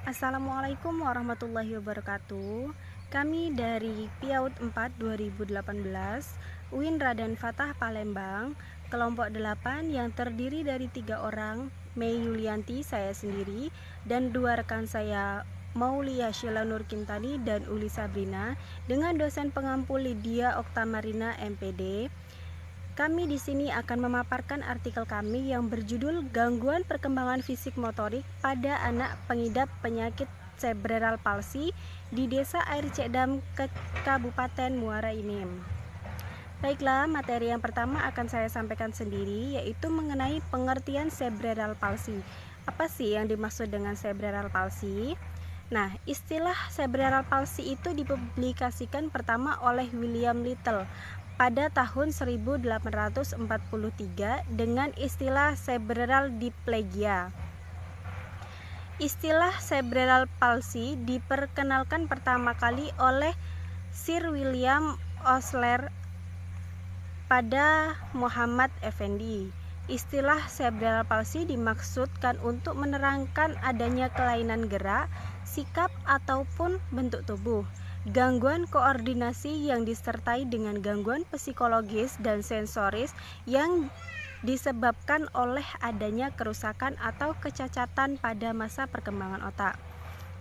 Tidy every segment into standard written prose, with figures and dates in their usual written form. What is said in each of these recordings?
Assalamualaikum warahmatullahi wabarakatuh. Kami dari PIAUD 4 2018, UIN Raden Fatah Palembang, kelompok 8 yang terdiri dari 3 orang, Mei Yulianti, saya sendiri, dan 2 rekan saya, Maulia Sheila Nur Kintani dan Uli Sabrina, dengan dosen pengampu Lydia Oktamarina MPD. Kami di sini akan memaparkan artikel kami yang berjudul Gangguan Perkembangan Fisik Motorik pada Anak Pengidap Penyakit Cerebral Palsy di Desa Air Cekdam, Kabupaten Muara Enim. Baiklah, materi yang pertama akan saya sampaikan sendiri, yaitu mengenai pengertian cerebral palsy. Apa sih yang dimaksud dengan cerebral palsy? Nah, istilah cerebral palsy itu dipublikasikan pertama oleh William Little pada tahun 1843 dengan istilah cerebral diplegia. Istilah cerebral palsy diperkenalkan pertama kali oleh Sir William Osler pada Muhammad Effendi. Istilah cerebral palsy dimaksudkan untuk menerangkan adanya kelainan gerak, sikap ataupun bentuk tubuh, gangguan koordinasi yang disertai dengan gangguan psikologis dan sensoris yang disebabkan oleh adanya kerusakan atau kecacatan pada masa perkembangan otak.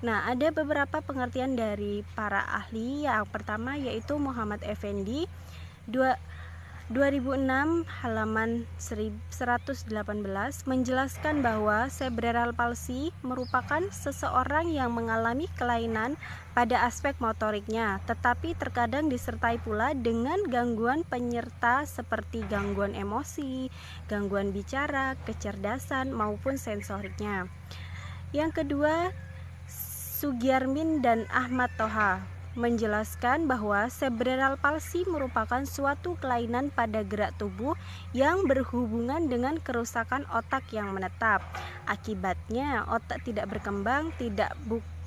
Nah, ada beberapa pengertian dari para ahli. Yang pertama yaitu Muhammad Effendi 2006 halaman 118 menjelaskan bahwa cerebral palsy merupakan seseorang yang mengalami kelainan pada aspek motoriknya, tetapi terkadang disertai pula dengan gangguan penyerta seperti gangguan emosi, gangguan bicara, kecerdasan maupun sensoriknya. Yang kedua, Sugiarmin dan Ahmad Toha menjelaskan bahwa cerebral palsy merupakan suatu kelainan pada gerak tubuh yang berhubungan dengan kerusakan otak yang menetap. Akibatnya, otak tidak berkembang,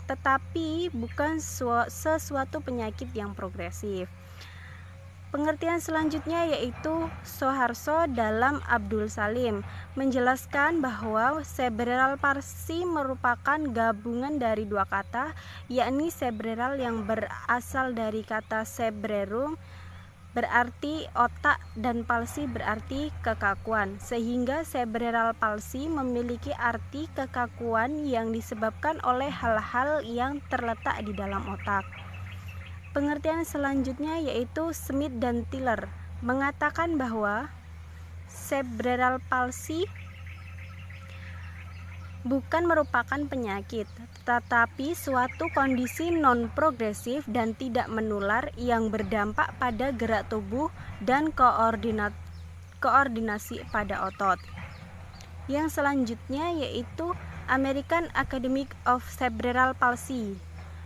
tetapi bukan sesuatu penyakit yang progresif. Pengertian selanjutnya yaitu Soeharto dalam Abdul Salim menjelaskan bahwa cerebral palsy merupakan gabungan dari dua kata, yakni cerebral yang berasal dari kata cerebrum berarti otak dan palsy berarti kekakuan, sehingga cerebral palsy memiliki arti kekakuan yang disebabkan oleh hal-hal yang terletak di dalam otak. Pengertian selanjutnya yaitu Smith dan Tiller mengatakan bahwa cerebral palsy bukan merupakan penyakit, tetapi suatu kondisi non-progresif dan tidak menular yang berdampak pada gerak tubuh dan koordinasi pada otot. Yang selanjutnya yaitu American Academy of Cerebral Palsy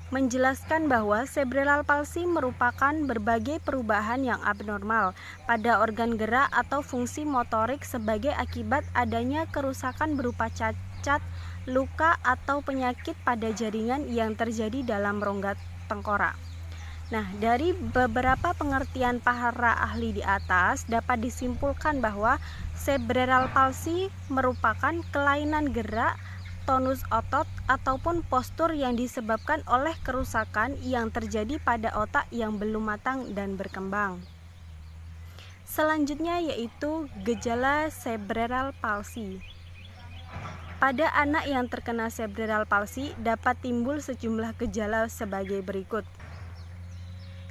menjelaskan bahwa cerebral palsy merupakan berbagai perubahan yang abnormal pada organ gerak atau fungsi motorik sebagai akibat adanya kerusakan berupa cacat, luka, atau penyakit pada jaringan yang terjadi dalam rongga tengkorak. Nah, dari beberapa pengertian para ahli di atas dapat disimpulkan bahwa cerebral palsy merupakan kelainan gerak, tonus otot, ataupun postur yang disebabkan oleh kerusakan yang terjadi pada otak yang belum matang dan berkembang. Selanjutnya yaitu gejala cerebral palsy. Pada anak yang terkena cerebral palsy dapat timbul sejumlah gejala sebagai berikut.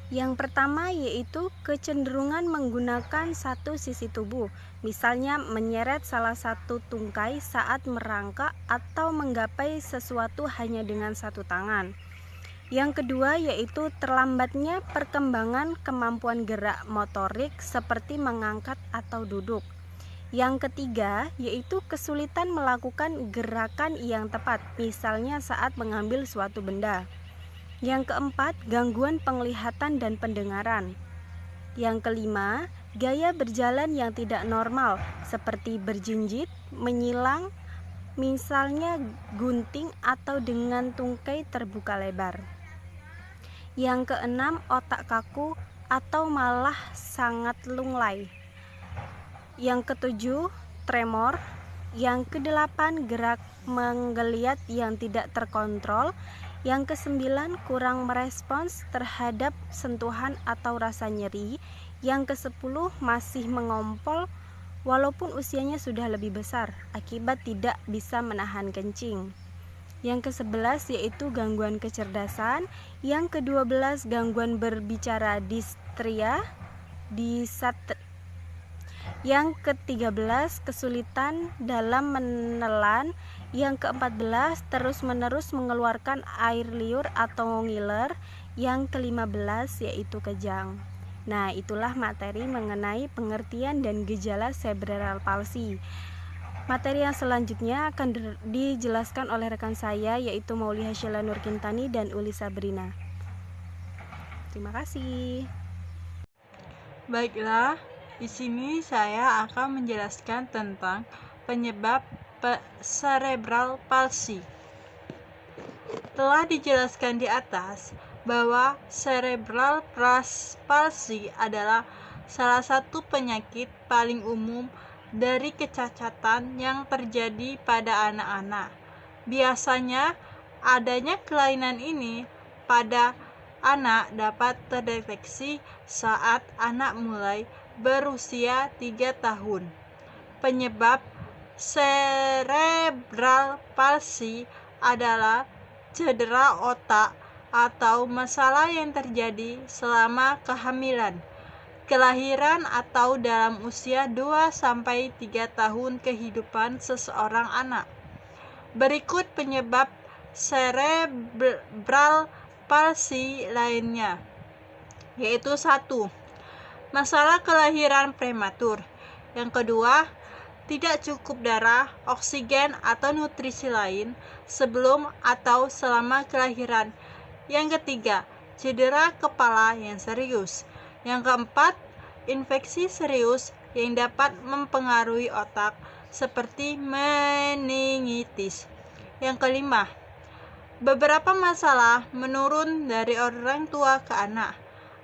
Yang pertama yaitu kecenderungan menggunakan satu sisi tubuh, misalnya menyeret salah satu tungkai saat merangkak atau menggapai sesuatu hanya dengan satu tangan. Yang kedua yaitu terlambatnya perkembangan kemampuan gerak motorik seperti mengangkat atau duduk. Yang ketiga yaitu kesulitan melakukan gerakan yang tepat, misalnya saat mengambil suatu benda. Yang keempat, gangguan penglihatan dan pendengaran. Yang kelima, gaya berjalan yang tidak normal seperti berjinjit, menyilang, misalnya gunting atau dengan tungkai terbuka lebar. Yang keenam, otak kaku atau malah sangat lunglai. Yang ketujuh, tremor. Yang kedelapan, gerak menggeliat yang tidak terkontrol. Yang kesembilan, kurang merespons terhadap sentuhan atau rasa nyeri. Yang kesepuluh, masih mengompol walaupun usianya sudah lebih besar akibat tidak bisa menahan kencing. Yang ke-11 yaitu gangguan kecerdasan. Yang ke-12 gangguan berbicara distria. Yang ke-13 kesulitan dalam menelan. Yang ke-14 terus-menerus mengeluarkan air liur atau ngiler. Yang ke-15 yaitu kejang. Nah, itulah materi mengenai pengertian dan gejala cerebral palsy. Materi yang selanjutnya akan dijelaskan oleh rekan saya, yaitu Mauliha Sheila Nurkintani dan Uli Sabrina. Terima kasih. Baiklah, di sini saya akan menjelaskan tentang penyebab cerebral palsy. Telah dijelaskan di atas bahwa cerebral palsy adalah salah satu penyakit paling umum dari kecacatan yang terjadi pada anak-anak. Biasanya adanya kelainan ini pada anak dapat terdeteksi saat anak mulai berusia 3 tahun. Penyebab cerebral palsy adalah cedera otak atau masalah yang terjadi selama kehamilan, kelahiran atau dalam usia 2-3 tahun kehidupan seseorang anak. Berikut penyebab cerebral palsy lainnya, yaitu 1. Masalah kelahiran prematur. Yang kedua, tidak cukup darah, oksigen, atau nutrisi lain sebelum atau selama kelahiran. Yang ketiga, cedera kepala yang serius. Yang keempat, infeksi serius yang dapat mempengaruhi otak seperti meningitis. Yang kelima, beberapa masalah menurun dari orang tua ke anak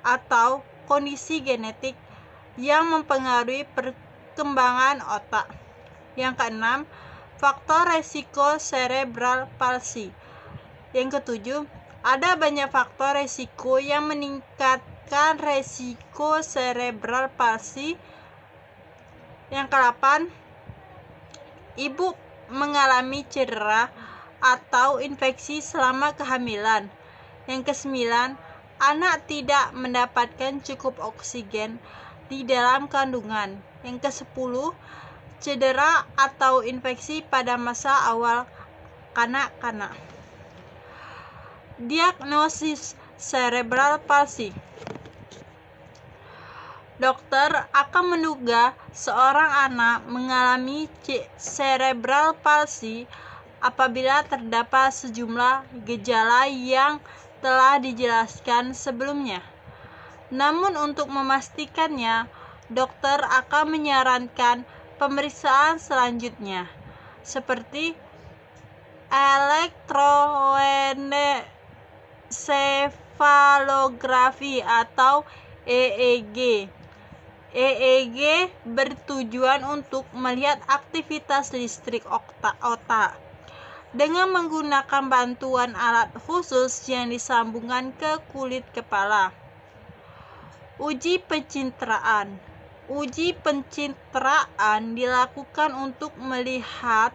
atau kondisi genetik yang mempengaruhi perkembangan otak. Yang keenam, faktor resiko cerebral palsy. Yang ketujuh, ada banyak faktor resiko yang meningkatkan resiko cerebral palsy. Yang ke-8, ibu mengalami cedera atau infeksi selama kehamilan. Yang ke-9, anak tidak mendapatkan cukup oksigen di dalam kandungan. Yang ke-10, cedera atau infeksi pada masa awal kanak-kanak. Diagnosis cerebral palsy. Dokter akan menduga seorang anak mengalami cerebral palsy apabila terdapat sejumlah gejala yang telah dijelaskan sebelumnya. Namun untuk memastikannya, dokter akan menyarankan pemeriksaan selanjutnya, seperti elektroencephalografi atau EEG. EEG bertujuan untuk melihat aktivitas listrik otak dengan menggunakan bantuan alat khusus yang disambungkan ke kulit kepala. Uji pencitraan. Uji pencitraan dilakukan untuk melihat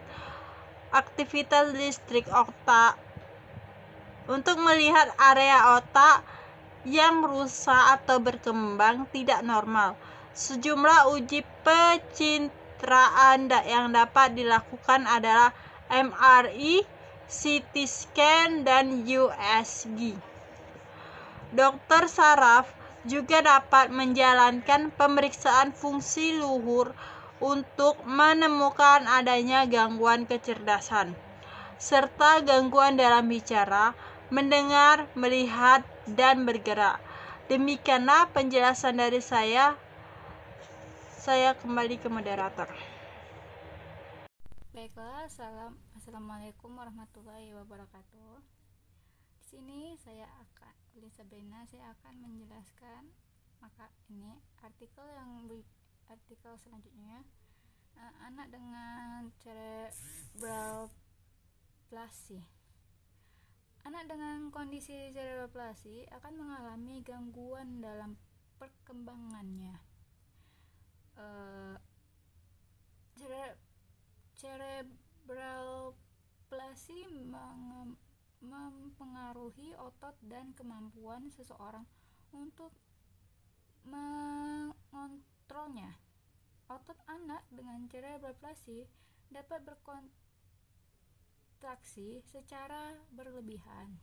aktivitas listrik otak, untuk melihat area otak yang rusak atau berkembang tidak normal. Sejumlah uji pencitraan yang dapat dilakukan adalah MRI, CT scan, dan USG. Dokter saraf juga dapat menjalankan pemeriksaan fungsi luhur untuk menemukan adanya gangguan kecerdasan, serta gangguan dalam bicara, mendengar, melihat, dan bergerak. Demikianlah penjelasan dari saya. Saya kembali ke moderator. Baiklah, assalamualaikum warahmatullahi wabarakatuh. Di sini saya akan menjelaskan artikel selanjutnya, anak dengan cerebral cerebroplasi. Anak dengan kondisi cerebroplasi akan mengalami gangguan dalam perkembangannya. Cerebroplasi mempengaruhi otot dan kemampuan seseorang untuk mengontrolnya. Otot anak dengan cerebroplasi dapat berkontraksi secara berlebihan,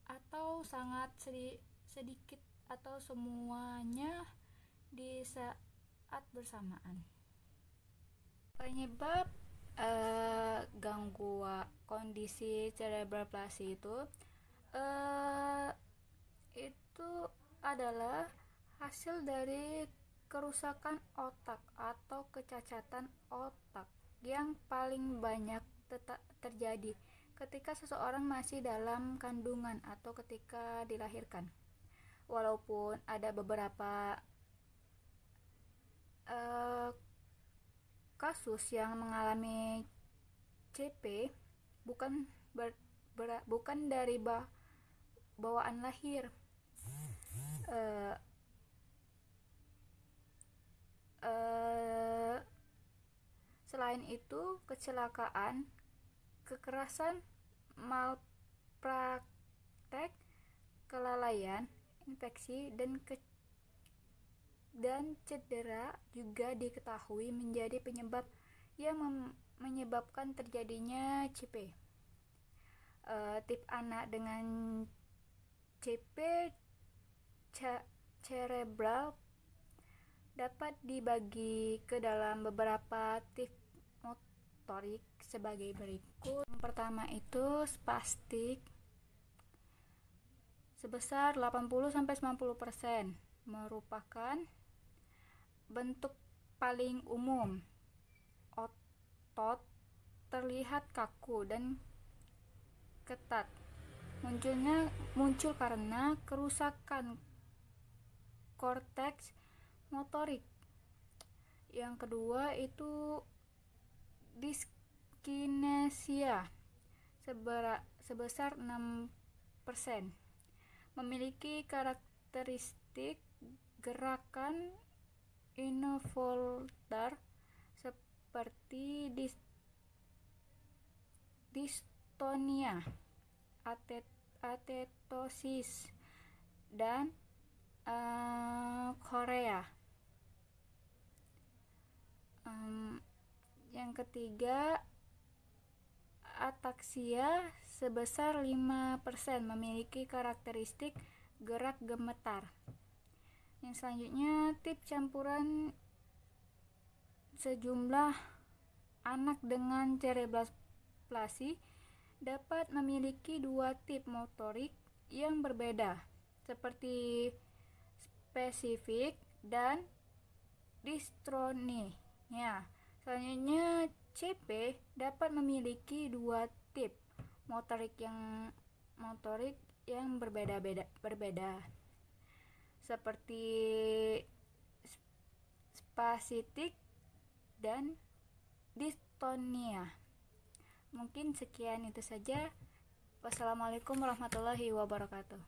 atau sangat sedikit atau semuanya di saat bersamaan. Penyebab gangguan kondisi cerebroplasi itu adalah hasil dari kerusakan otak atau kecacatan otak yang paling banyak terjadi ketika seseorang masih dalam kandungan atau ketika dilahirkan. Walaupun ada beberapa kasus yang mengalami CP bukan dari bawaan lahir. Selain itu, kecelakaan, kekerasan, malpraktek, kelalaian, infeksi, dan cedera juga diketahui menjadi penyebab yang menyebabkan terjadinya CP. Tip anak dengan CP cerebral dapat dibagi ke dalam beberapa tip motorik sebagai berikut. Yang pertama itu spastik sebesar 80-90%, merupakan bentuk paling umum. Otot terlihat kaku dan ketat. Muncul karena kerusakan korteks motorik. Yang kedua itu diskinesia sebesar 6%, memiliki karakteristik gerakan involuntar seperti distonia, atetosis, dan chorea. Yang ketiga, ataksia sebesar 5%, memiliki karakteristik gerak gemetar. Yang selanjutnya, tip campuran sejumlah anak dengan cerebroplasi dapat memiliki dua tip motorik yang berbeda, seperti spesifik dan distronia. Selanjutnya, CP dapat memiliki dua tip motorik yang berbeda, seperti spastik dan distonia. Mungkin sekian itu saja. Wassalamualaikum warahmatullahi wabarakatuh.